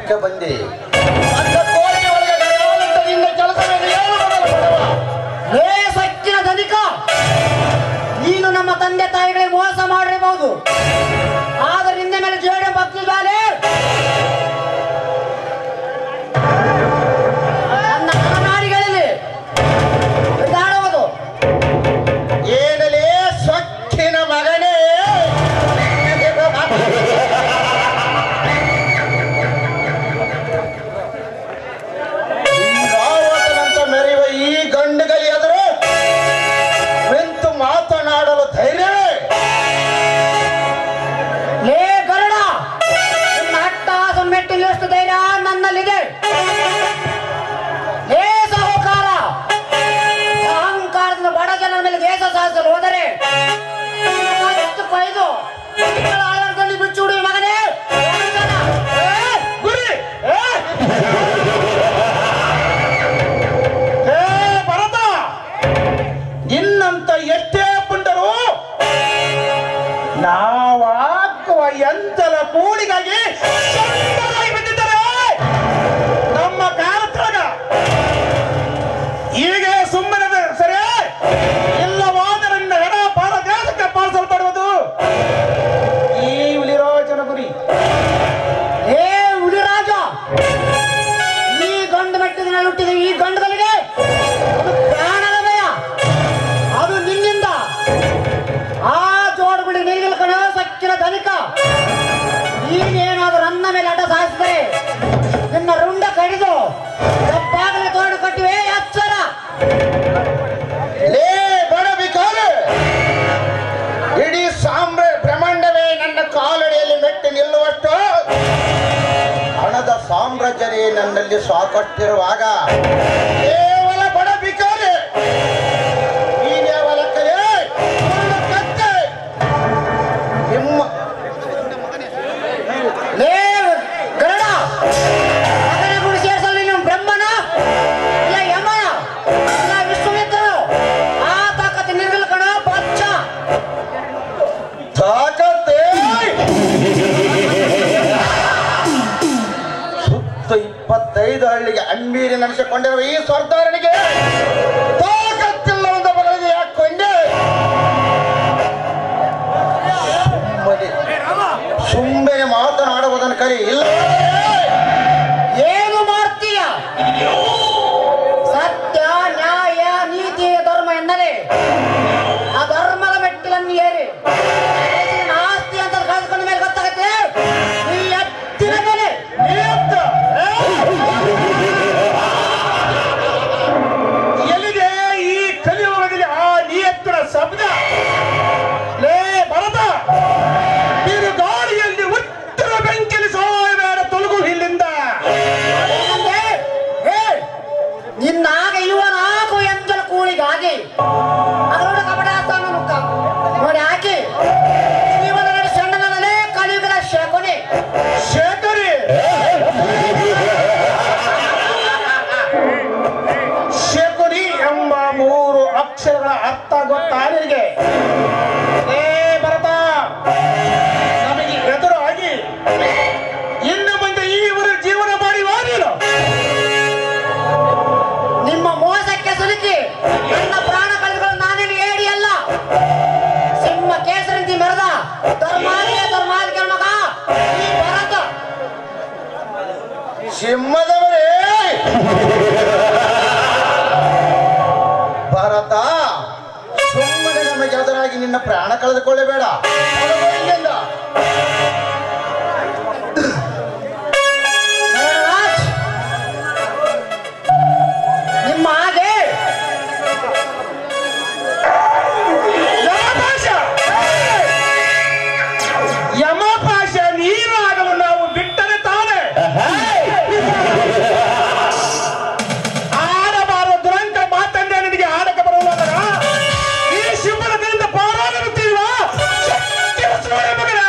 ಯಾಕೆ ಬಂದೆ? ಸಕ್ಕಿನ ಧನಿಕ, ನೀನು ನಮ್ಮ ತಂದೆ ತಾಯಿಗಳಿಗೆ ಮೋಸ ಮಾಡಿರಬಹುದು, ಆದರೆ ನಿನ್ನ ಮೇಲೆ ಜೋಡಿ ಭಕ್ತಿ ಬಾಲೆ ನನ್ನ ನಾಡಿಗಳಲ್ಲಿ ಬಿಡಾಡುವುದು. ಏನಲೇ ಸೊಕ್ಕಿನ ಮಗನೇ, ರಾವತನಂತ ಮೆರೆಯುವ ಈ ಗಂಡುಗಲಿ ಎದುರು ನಿಂತು ಮಾತನಾಡಲು ಧೈರ್ಯವೇ? ಲೇ ಗರುಡ, ನಿನ್ನ ಅಟ್ಟಾಸ ಮೆಟ್ಟಿಲಷ್ಟು ಧೈರ್ಯ ನನ್ನಲ್ಲಿದೆ. ಲೇ ಸಾಹುಕಾರ, ಅಹಂಕಾರದಿಂದ ಬಡ ಜನರ ಮೇಲೆ ದೇಶ ಸಾಧಿಸಲು ಹೋದರೆ ಕೊಯ್ದು ಆಳದಲ್ಲಿ ಬಿಚ್ಚುಡಿ ಮಗನೇ. ಗುರಿ ಭರತ, ಇನ್ನಂತ ಎಷ್ಟೇ ಪುಂಡರು ನಾವಾಕುವ ಎಂತಲ ಕೂಡಿಗಾಗಿ ಬಿದ್ದಿದ್ದಾರೆ ನಮ್ಮ ಕಾಲದಾಗ. ಈಗ ಸುಮ್ಮನೆ ಸರಿ ಇಲ್ಲವಾದರಿಂದ ಎಡ ಪಾಲ ದೇಶಕ್ಕೆ ಪಾಲಿಸಲ್ಪಡುವುದು ಈ ಉಳಿರೋ ಜನಗುರಿ. ಏ ಉಳಿರಾಜ, ಈ ಗಂಡು ಮೆಟ್ಟಿನಲ್ಲಿ ಹುಟ್ಟಿದ ಈ ಗಂಡುಗಳಿಗೆ ಅದು ಪ್ರಾಣದ ಭಯ, ಅದು ನಿನ್ನಿಂದ. ಆ ಜೋಡುಗುಡಿ ನೀರಿನ ಕಣ ಸಕ್ಕಿನ ಧನಿಕ, ನೀನೇನಾದರೂ ನನ್ನ ಮೇಲೆ ಅಡ್ಡ ಸಾಧಿಸಿದರೆ ನಿನ್ನ ರುಂಡ ಕಡಿದು ತಪ್ಪಾಗಲೇ ತೋಡು ಕಟ್ಟಿವೆ ಎಚ್ಚರ. ಲೇ ಬಡ ಬಿಕಾರೆ, ಇಡೀ ಬ್ರಹ್ಮಾಂಡವೇ ನನ್ನ ಕಾಲಡಿಯಲ್ಲಿ ಮೆಟ್ಟಿ ನಿಲ್ಲುವಷ್ಟು ಹಣದ ಸಾಮ್ರಾಜ್ಯವೇ ನನ್ನಲ್ಲಿ ಸಾಕಷ್ಟಿರುವಾಗ ಕೇವಲ ಬಡ ಬಿಕಾರೆ ನಿಮ್ಮ ಲೇ ಗರುಡ, ಮಗನ ಗುಡಿ ಸೇರಿಸಲು ನೀನು ಬ್ರಹ್ಮನ ಇಲ್ಲ ಯಮನ ಇಲ್ಲ ವಿಶ್ವಮಿತ್ರನು? ಆ ತಾಕತ್ತು ನಿನ್ನಲ್ಲಿ ಕಣ ಬಚ್ಚ. ತಾಕತ್ತೆ ಸುತ್ತ 25 ಹಳ್ಳಿಗೆ ಅನ್ಮೀರಿ ನಡೆಸಿಕೊಂಡಿರುವ ಈ ಸರ್ದಾರನಿಗೆ ತಾಕತ್ತಿಲ್ಲವೆಂದ ಬಗೆಗೆ ಯಾಕೊಂಡೆ? ಸುಮ್ಮನೆ ಮಾತನಾಡುವುದನ್ನು ಕರಿ. ಇಲ್ಲ ಏನು ಮಾಡ್ತೀಯ? ಸತ್ಯ, ನ್ಯಾಯ, ನೀತಿ, ಧರ್ಮ ಎನ್ನಲೇ ಆ ಧರ್ಮದ ಮೆಟ್ಟಿಲನ್ನು ಏರಿ ಆಸ್ತಿ ಅಂತ ಕಳ್ಕೊಂಡ ಮೇಲೆ ಗೊತ್ತಾಗತ್ತೆ ಈ ಎತ್ತಿನ ಮೇಲೆ. ಎಲ್ಲಿದೆ ಈ ಕಲಿಯುಗದಲ್ಲಿ ಆ ನಿಯತ್ತಿನ ಶಬ್ದ? ಲೇ ಭರತ, ನೀನು ಗಾಳಿಯಲ್ಲಿ ಉತ್ತರ ಬೆಂಕಿಲಿ ಸಾಯಬೇಡ, ತೊಲಗು ಇಲ್ಲಿಂದ. ನಿನ್ನಾಗ ಇವನಾಕು ಎಂಜಲ ಕೂಳಿಗಾಗಿ ಅದರೊಳ ಕಪಟ ನೋಡಿ ಹಾಕಿ ಜೀವನ ಸಣ್ಣನಲ್ಲಿ ಕಲಿಯುಗದ ಶೇಖನೆ ಶೇಖರಿ ಶೇಖರಿ ಎಂಬ 3 ಅಕ್ಷರಗಳ ಅರ್ಥ ಗೊತ್ತಾ ನಿನಗೆ? ಏ ಭರತ, ನಮಗೆ ಎದುರಾಗಿ ಇನ್ನು ಮುಂದೆ ಈ ಊರು ಜೀವನ ಮಾಡಿ ನೀನು ನಿಮ್ಮ ಮೋಸಕ್ಕೆ ಸಿಲುಕಿ ನನ್ನ ಪ್ರಾಣ ಕಳೆದುಕೊಳ್ಳಲು ನಾನೇನು ಹೇಳಿ ಅಲ್ಲ. ಸಿಂಹ ಕೇಸರಂತಿ ಮೆರೆದ ಧರ್ಮಾಧಿಕ ಮಗ ಈ ಭರತ. ಸಿಂಹದವರೇ ಭರತ, ಸುಮ್ಮನೆ ನಮಗೆ ಎದುರಾಗಿ ನಿನ್ನ ಪ್ರಾಣ ಕಳೆದುಕೊಳ್ಳಬೇಡ. ಇಲ್ಲಿಂದ ನಿಮ್ಮ ಹಾಗೆ ಯಮಪಾಶ ನೀರಾಗಲು ನಾವು ಬಿಟ್ಟರೆ ತಾನೆ ಆಡಬಾರ ದುರಂತ ಮಾತನ್ನೇ ನಿನಗೆ ಆಡಕ್ಕೆ ಬರುವಾಗ ಈ ಶಿವನದಿಂದ ಪಾರಾಗುತ್ತೀವ ಮಗನೇ.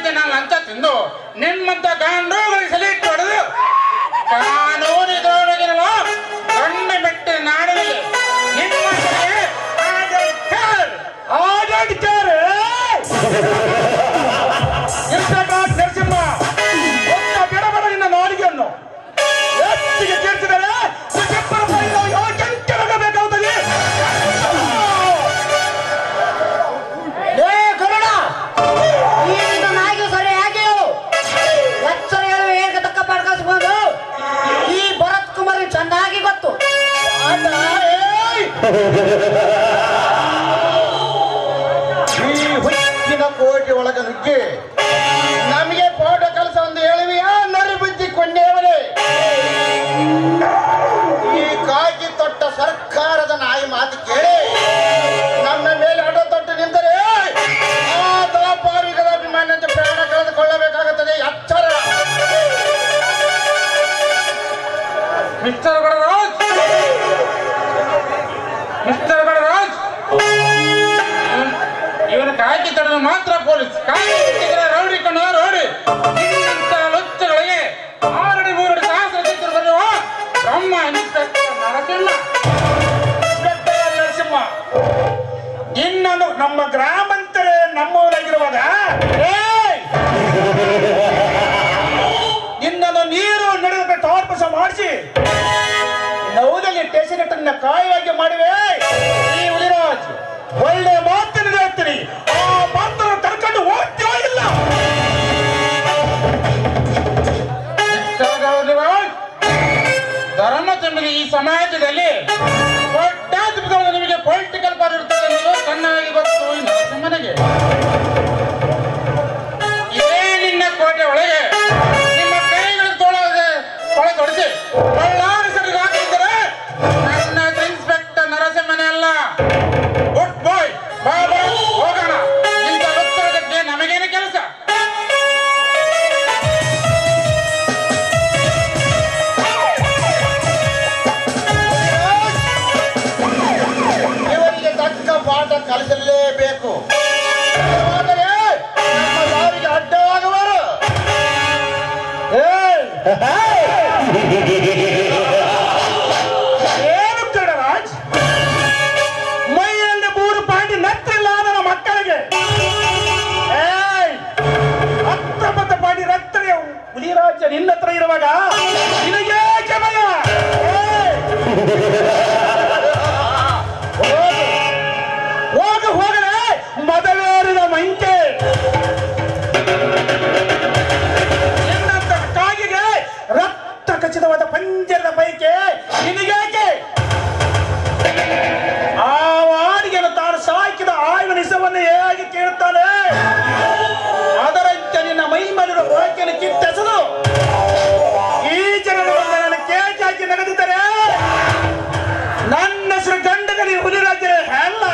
ನಿಮ್ಮಂತೆ ನಾನು ಲಂಚ ತಿಂದು ನಿಮ್ಮಂತ ಗಾಂಡೋಗಳಿಗೆ ಸಲೀಟ್ ಹೊಡೆದು ಕಾನೂನಿದೊಳಗಿರಲು ಗಂಡ ಮೆಟ್ಟಿನ ನಾಡಿನಲ್ಲಿ ನಿಮ್ಮ ನರಸಿಂಹ ಒತ್ತ ಬಿಡಬಡ ನಿನ್ನ ನಾಡಿಗೆಯನ್ನು ಎತ್ತಿಗೆ ಸೇರಿಸಿದರೆ ಬೇಕಾಗುತ್ತದೆ. ನಾಯಿಗೆ ಸರಿ ಆಗಿಯೋ ಎಚ್ಚರ ಹೇಳುವ ಏಕ ತಕ್ಕ ಪಡ್ಕಸ್ಕೊಂಡು ಈ ಭರತ್ ಕುಮಾರ್ ಚೆನ್ನಾಗಿ ಗೊತ್ತು. ಈ ಹುಚ್ಚಿನ ಕೋಟೆ ಒಳಗ ನುಗ್ಗಿ ನಮಗೆ ಪಾಠ ಕೆಲಸ ಒಂದು ಹೇಳಿವಿಯ ನರಿ ಬುದ್ಧಿ ಕೊಂಡೇವರೇ. ಈ ಕಾಗಿ ತೊಟ್ಟ ಸರ್ಕಾರದ ನಾಯಿ ಮಾತು ಕೇಳಿ ನಮ್ಮ ಮೇಲೆ ಅಡ್ಡ ತೊಟ್ಟು ನಿಂತರೆ ಆ ದಾಪಾರಿಗಳ ಅಭಿಮಾನದ ಪ್ರಾಣ ಕಳೆದುಕೊಳ್ಳಬೇಕಾಗುತ್ತದೆ. ಎಚ್ಚರ. ಮಿಸ್ಟರ್ ಗಣರಾಜ್ ಇವನು ಕಾಕಿ ತಡೆದು ಮಾತ್ರ ಪೊಲೀಸ್, ಕಾಕಿ ರೌಡಿ ಕಣ್ಣ ರೌಡಿ. ಇಂಥ ಲುಚ್ಚಗಳಿಗೆ 6 ಅಡಿ 3 ಅಡಿ ಸಹಸ್ರ ಚಿತ್ರ ಬರೆಯುವ ಬ್ರಹ್ಮ ಇನ್ಸ್ಪೆಕ್ಟರ್ ನರಸಿಂಹ ಇನ್ನನು ನಮ್ಮ ಗ್ರಾಮಾಂತರ ನಮ್ಮವರಾಗಿರುವಾಗ ಇನ್ನನ್ನು ನೀರು ನಡೆದ ಟಾರ್ಪಸ ಮಾಡಿಸಿ ನೌದಲ್ಲಿ ಟೆಸಿನೆಟ್ಟನ್ನ ಕಾಯವಾಗಿ ಮಾಡಿವೆ. ಈ ಹುಲಿರಾಜ್ ಒಳ್ಳೆ ಮಾತಿನ ಹೇಳ್ತೀನಿ, ಆ ಮಾತನ್ನು ಕರ್ಕೊಂಡು ಹೋಗ್ತೀವೋ ಇಲ್ಲ. ಧರ್ಮ ತುಂಬಿದ ಈ ಸಮಾಜದಲ್ಲಿ ನಿಮಗೆ ಪೊಲಿಟಿಕಲ್ ಪವರ್ ಇರ್ತದೆ ಅನ್ನೋದು ಚೆನ್ನಾಗಿ ಗೊತ್ತು ಈ ನರಸಿಂಹನಿಗೆ. ಇದೇ ನಿನ್ನ ಕೋಟೆ ಒಳಗೆ ನಿಮ್ಮ ಕೈಗಳು ತೊಳೆದೊಡಿಸಿ ಬಳ್ಳಾರಿ ಸರಿಗೆ ಹಾಕಿದರೆ ನನ್ನ ಇನ್ಸ್ಪೆಕ್ಟರ್ ನರಸಿಂಹನೇ ಅಲ್ಲ. ಗುಡ್ ಬಾಯ್, ಬಾಬಾ ಹೋಗೋಣ. ಇಂಥ ಉತ್ತರಕ್ಕೆ ನಮಗೇನು ಕೆಲಸ? ಇವರಿಗೆ ತಕ್ಕ ಪಾಠ ಕಲಿಸಲೇಬೇಕು. ಆದರೆ ನಮ್ಮ ದಾರಿಗೆ ಅಡ್ಡವಾಗುವರು. ಏನು ಗಣರಾಜ್, ಮೈಯಲ್ಲಿ 3 ಪಾಯಿಂಟ್ ನತ್ತಿಲ್ಲ ನನ್ನ ಮಕ್ಕಳಿಗೆ. 19 ಪಾಯಿಂಟ್ ರಕ್ತನೇ ಹುಲಿರಾಜ ನಿನ್ನ ಹತ್ರ ಇರುವಾಗ ನಿನಗೆ ಭಯ? ಹೋಗಲೇ ಮೊದಲೇರಿದ ಮಂಕೆ ಕಾಗಿಗೆ ರಕ್ತ ಖಚಿತವಾದ ಪಂಜರದ ಪೈಕೆ ನಿನಗೇಕೆ? ಆ ವಾಡಿಗೆ ತಾನು ಸಾಕಿದ ಆಯುವ ನಿಸವನ್ನು ಹೇಗೆ ಕೇಳುತ್ತಾನೆ? ಅದರಂತೆ ನಿನ್ನ ಮೈ ಮೇಲಿರುವ ವಾಕ್ಯನ ಕಿತ್ತೆಸಲು ಈ ಜನರು ನನ್ನ ಕೇಕ್ ಹಾಕಿ ನಗದಿದ್ದರೆ ನನ್ನ ಹೆಸರು ಗಂಡಗಲಿ ಹುಲಿರಾಜ ಅಲ್ಲ.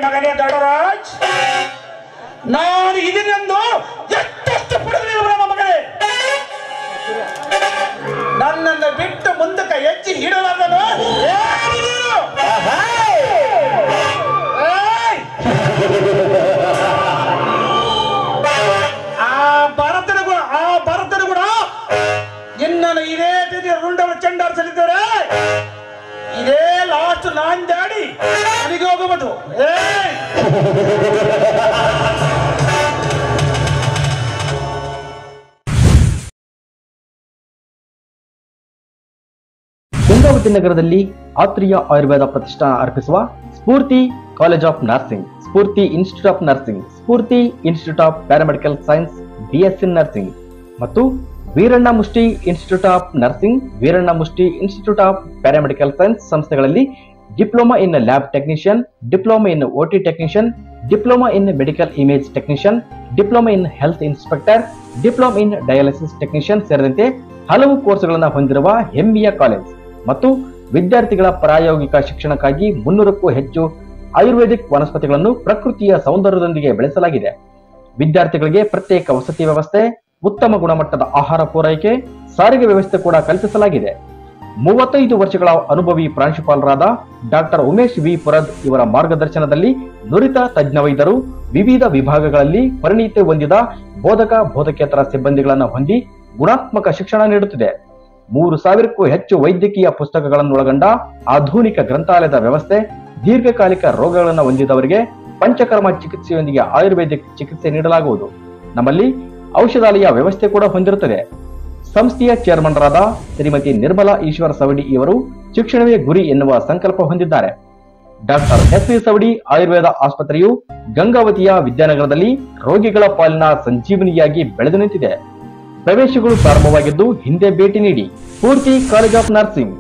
ಮಗನೇ ಗಣರಾಜ್, ನಾನು ಇದನ್ನೆಂದು ಎಷ್ಟೆಷ್ಟು ಪಡೆದಿರುವ ಮಗನೇ. ನನ್ನನ್ನು ಬಿಟ್ಟು ಮುಂದಕ್ಕೆ ಹೆಚ್ಚಿ ಹಿಡಲಾರ್ದನು ಆ ಭರತನ ಕೂಡ ಇನ್ನನ್ನು ಇದೇ ರೀತಿ ರುಂಡವ ಚೆಂಡಾರಿಸಲಿದ್ದಾರೆ. ಇದೇ ಲಾಸ್ಟ್ ನಾಂದಾಡಿ ನನಗೆ ಹೋಗುವುದು. ಗಂಗಾವತಿ ನಗರದಲ್ಲಿ ಆತ್ರಿಯ ಆಯುರ್ವೇದ ಪ್ರತಿಷ್ಠಾನ ಅರ್ಪಿಸುವ Spoorthi college of nursing, Spoorthi institute of nursing, Spoorthi institute of paramedical science BSc nursing ಮತ್ತು Veeranna Mushti institute of nursing, Veeranna Mushti institute of paramedical science ಸಂಸ್ಥೆಗಳಲ್ಲಿ diploma in lab technician, diploma in OT technician, diploma in medical image technician, diploma in health inspector, diploma in dialysis technician ಸೇರಿದಂತೆ ಹಲವು ಕೋರ್ಸ್ಗಳನ್ನು ಹೊಂದಿರುವ ಹೆಮ್ಮೆಯ college ಮತ್ತು ವಿದ್ಯಾರ್ಥಿಗಳ ಪ್ರಾಯೋಗಿಕ ಶಿಕ್ಷಣಕ್ಕಾಗಿ 300ಕ್ಕೂ ಹೆಚ್ಚು ಆಯುರ್ವೇದಿಕ್ ವನಸ್ಪತಿಗಳನ್ನು ಪ್ರಕೃತಿಯ ಸೌಂದರ್ಯದೊಂದಿಗೆ ಬೆಳೆಸಲಾಗಿದೆ. ವಿದ್ಯಾರ್ಥಿಗಳಿಗೆ ಪ್ರತ್ಯೇಕ ವಸತಿ ವ್ಯವಸ್ಥೆ, ಉತ್ತಮ ಗುಣಮಟ್ಟದ ಆಹಾರ ಪೂರೈಕೆ, ಸಾರಿಗೆ ವ್ಯವಸ್ಥೆ ಕೂಡ ಕಲ್ಪಿಸಲಾಗಿದೆ. 35 ವರ್ಷಗಳ ಅನುಭವಿ ಪ್ರಾಂಶುಪಾಲರಾದ ಡಾಕ್ಟರ್ ಉಮೇಶ್ ವಿ ಪುರದ್ ಇವರ ಮಾರ್ಗದರ್ಶನದಲ್ಲಿ ನುರಿತ ತಜ್ಞ ವೈದ್ಯರು, ವಿವಿಧ ವಿಭಾಗಗಳಲ್ಲಿ ಪರಿಣಿತಿ ಹೊಂದಿದ ಬೋಧಕ ಬೋಧಕೇತರ ಸಿಬ್ಬಂದಿಗಳನ್ನು ಹೊಂದಿ ಗುಣಾತ್ಮಕ ಶಿಕ್ಷಣ ನೀಡುತ್ತಿದೆ. 3000ಕ್ಕೂ ಹೆಚ್ಚು ವೈದ್ಯಕೀಯ ಪುಸ್ತಕಗಳನ್ನೊಳಗೊಂಡ ಆಧುನಿಕ ಗ್ರಂಥಾಲಯದ ವ್ಯವಸ್ಥೆ, ದೀರ್ಘಕಾಲಿಕ ರೋಗಗಳನ್ನು ಹೊಂದಿದವರಿಗೆ ಪಂಚಕರ್ಮ ಚಿಕಿತ್ಸೆಯೊಂದಿಗೆ ಆಯುರ್ವೇದಿಕ್ ಚಿಕಿತ್ಸೆ ನೀಡಲಾಗುವುದು. ನಮ್ಮಲ್ಲಿ ಔಷಧಾಲಯ ವ್ಯವಸ್ಥೆ ಕೂಡ ಹೊಂದಿರುತ್ತದೆ. ಸಂಸ್ಥೆಯ ಚೇರ್ಮನ್ರಾದ ಶ್ರೀಮತಿ ನಿರ್ಮಲಾ ಈಶ್ವರ ಸವಡಿ ಇವರು ಶಿಕ್ಷಣವೇ ಗುರಿ ಎನ್ನುವ ಸಂಕಲ್ಪ ಹೊಂದಿದ್ದಾರೆ. Doctor S V. ಸವಡಿ ಆಯುರ್ವೇದ ಆಸ್ಪತ್ರೆಯು ಗಂಗಾವತಿಯ ವಿದ್ಯಾನಗರದಲ್ಲಿ ರೋಗಿಗಳ ಪಾಲಿನ ಸಂಜೀವನಿಯಾಗಿ ಬೆಳೆದು ನಿಂತಿದೆ. ಪ್ರವೇಶಗಳು ಪ್ರಾರಂಭವಾಗಿದ್ದು ಹಿಂದೆ ಭೇಟಿ ನೀಡಿ. ಸ್ಫೂರ್ತಿ ಕಾಲೇಜ್ ಆಫ್ ನರ್ಸಿಂಗ್.